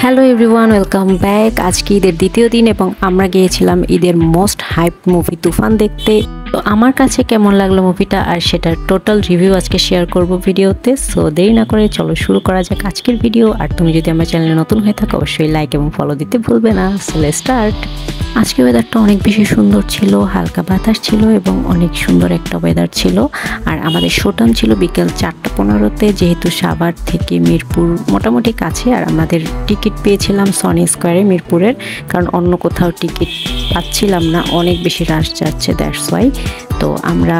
Hello everyone, welcome back. আজকে ঈদের দ্বিতীয় দিন এবং আমরা গিয়েছিলাম ঈদের মোস্ট হাইপ মুভি তুফান দেখতে। তো আমার কাছে কেমন লাগলো মুভিটা আর সেটার টোটাল রিভিউ আজকে শেয়ার করব ভিডিওতে। সো দেরি না করে চলো শুরু করা যাক আজকের ভিডিও। আর তুমি যদি আমার চ্যানেলে নতুন হয়ে থাকো অবশ্যই লাইক এবং ফলো দিতে ভুলবে না। So let's start. আজকে ওয়েদারটা অনেক বেশি সুন্দর ছিল, হালকা বাতাস ছিল এবং অনেক সুন্দর একটা ওয়েদার ছিল। আর আমাদের শো টাইম ছিল বিকেল 4:15-তে, যেহেতু সাভার থেকে মিরপুর মোটামুটি কাছে। আর আমাদের টিকিট পেয়েছিলাম সনি স্কোয়ারে মিরপুরের, কারণ অন্য কোথাও টিকিট পাচ্ছিলাম না, অনেক বেশি রাশ যাচ্ছে, দ্যাটস ওয়াই। তো আমরা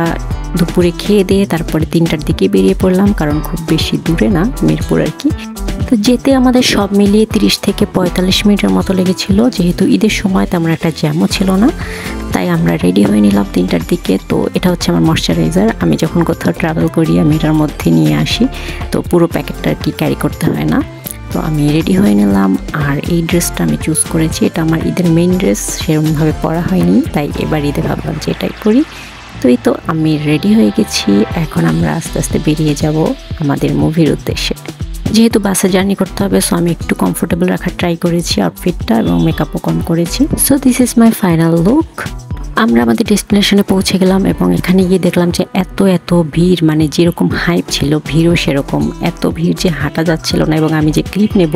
দুপুরে খেয়ে দিয়ে তারপরে 3টার দিকে বেরিয়ে পড়লাম, কারণ খুব বেশি দূরে না মিরপুর আর কি। তো যেতে আমাদের সব মিলিয়ে 30 থেকে 45 মিনিটের মতো লেগেছিল, যেহেতু ঈদের সময় তেমন একটা জ্যামও ছিল না। তাই আমরা রেডি হয়ে নিলাম 3টার দিকে। তো এটা হচ্ছে আমার ময়শ্চারাইজার, আমি যখন কোথাও ট্রাভেল করি আমি এটার মধ্যে নিয়ে আসি, তো পুরো প্যাকেটটা আর কি ক্যারি করতে হয় না। তো আমি রেডি হয়ে নিলাম। আর এই ড্রেসটা আমি চুজ করেছি, এটা আমার ঈদের মেইন ড্রেস, সেরকমভাবে পরা হয়নি, তাই এবার ঈদে ভাবলাম যে এটাই পরি। তো এই তো আমি রেডি হয়ে গেছি, এখন আমরা আস্তে আস্তে বেরিয়ে যাব আমাদের মুভির উদ্দেশ্যে। যেহেতু বাসে জার্নি করতে হবে, সো আমি একটু কমফোর্টেবল রাখার ট্রাই করেছি আউটফিটটা, এবং মেকআপও কম করেছি। So this is my final look. আমরা আমাদের ডেস্টিনেশনে পৌঁছে গেলাম এবং এখানে গিয়ে দেখলাম যে এত ভিড়, মানে যেরকম হাইপ ছিল ভিড়ও সেরকম, এত ভিড় যে হাঁটা যাচ্ছিল না, এবং আমি যে ক্লিপ নেব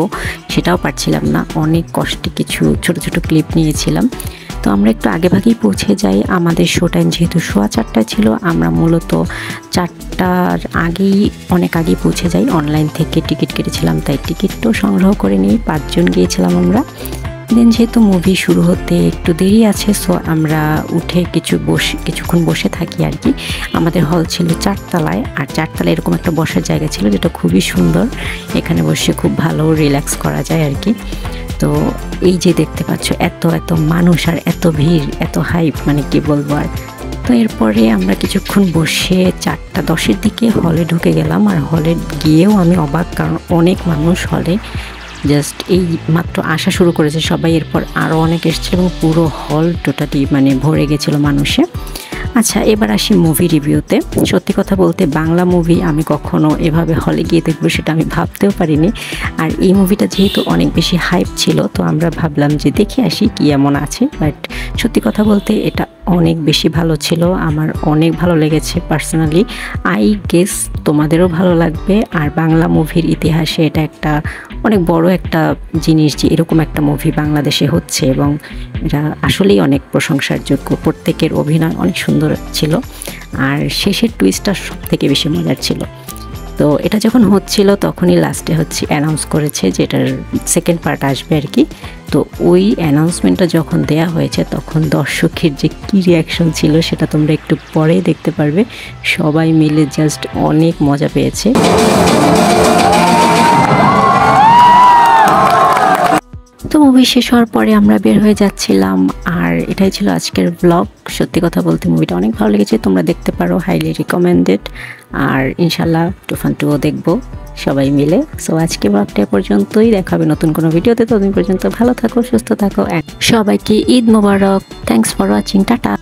সেটাও পারছিলাম না। অনেক কষ্টে কিছু ছোট ছোট ক্লিপ নিয়েছিলাম। তো আমরা একটু আগে ভাগেই পৌঁছে যাই। আমাদের শো টাইম যেহেতু 4:15 ছিল, আমরা মূলত 4টার আগেই অনেক আগেই পৌঁছে যাই। অনলাইন থেকে টিকিট কেটেছিলাম, তাই টিকিটটাও সংগ্রহ করে নিই। 5 জন গিয়েছিলাম আমরা। দেন যেহেতু মুভি শুরু হতে একটু দেরি আছে, সো আমরা উঠে কিছুক্ষণ বসে থাকি আর কি। আমাদের হল ছিল 4 তলায়, আর 4 তলায় এরকম একটা বসার জায়গা ছিল যেটা খুবই সুন্দর। এখানে বসে খুব ভালো রিল্যাক্স করা যায় আর কি। তো এই যে দেখতে পাচ্ছ এত মানুষ আর এত ভিড়, এত হাইপ, মানে কি বলবো আর। তো এরপরে আমরা কিছুক্ষণ বসে 4:10-এর দিকে হলে ঢুকে গেলাম। আর হলে গিয়েও আমি অবাক, কারণ অনেক মানুষ হলে, জাস্ট এই মাত্র আসা শুরু করেছে সবাই, এরপর আরও অনেক এসেছিল এবং পুরো হল টোটালি মানে ভরে গেছিলো মানুষে। আচ্ছা, এবার আসি মুভি রিভিউতে। সত্যি কথা বলতে বাংলা মুভি আমি কখনো এভাবে হলে গিয়ে দেখবো সেটা আমি ভাবতেও পারিনি। আর এই মুভিটা যেহেতু অনেক বেশি হাইপ ছিল, তো আমরা ভাবলাম যে দেখে আসি কি এমন আছে। বাট সত্যি কথা বলতে এটা অনেক বেশি ভালো ছিল, আমার অনেক ভালো লেগেছে পার্সোনালি। আই গেস তোমাদেরও ভালো লাগবে। আর বাংলা মুভির ইতিহাসে এটা একটা অনেক বড় একটা জিনিস যে এরকম একটা মুভি বাংলাদেশে হচ্ছে, এবং এটা আসলেই অনেক প্রশংসার যোগ্য। প্রত্যেকের অভিনয় অনেক সুন্দর ছিল, আর শেষের টুইস্টটা সব থেকে বেশি মজার ছিল। তো এটা যখন হচ্ছিল তখনই লাস্টে অ্যানাউন্স করেছে যে এটার সেকেন্ড পার্ট আসবে আর কি। তো ওই অ্যানাউন্সমেন্টটা যখন দেয়া হয়েছে তখন দর্শকের যে কী রিয়াকশন ছিল সেটা তোমরা একটু পরে দেখতে পারবে। সবাই মিলে জাস্ট অনেক মজা পেয়েছে। তো মুভি শেষ হওয়ার পরে আমরা বের হয়ে যাচ্ছিলাম, আর এটাই ছিল আজকের ব্লগ। সত্যি কথা বলতে মুভিটা অনেক ভালো লেগেছে, তোমরা দেখতে পারো, হাইলি রিকমেন্ডেড। আর ইনশাল্লাহ তুফান 2ও দেখবো সবাই মিলে। সো আজকে ব্লগটা পর্যন্তই, দেখা হবে নতুন কোনো ভিডিওতে। ততদিন পর্যন্ত ভালো থাকো, সুস্থ থাকো, সবাইকে ঈদ মোবারক। Thanks for watching, tata.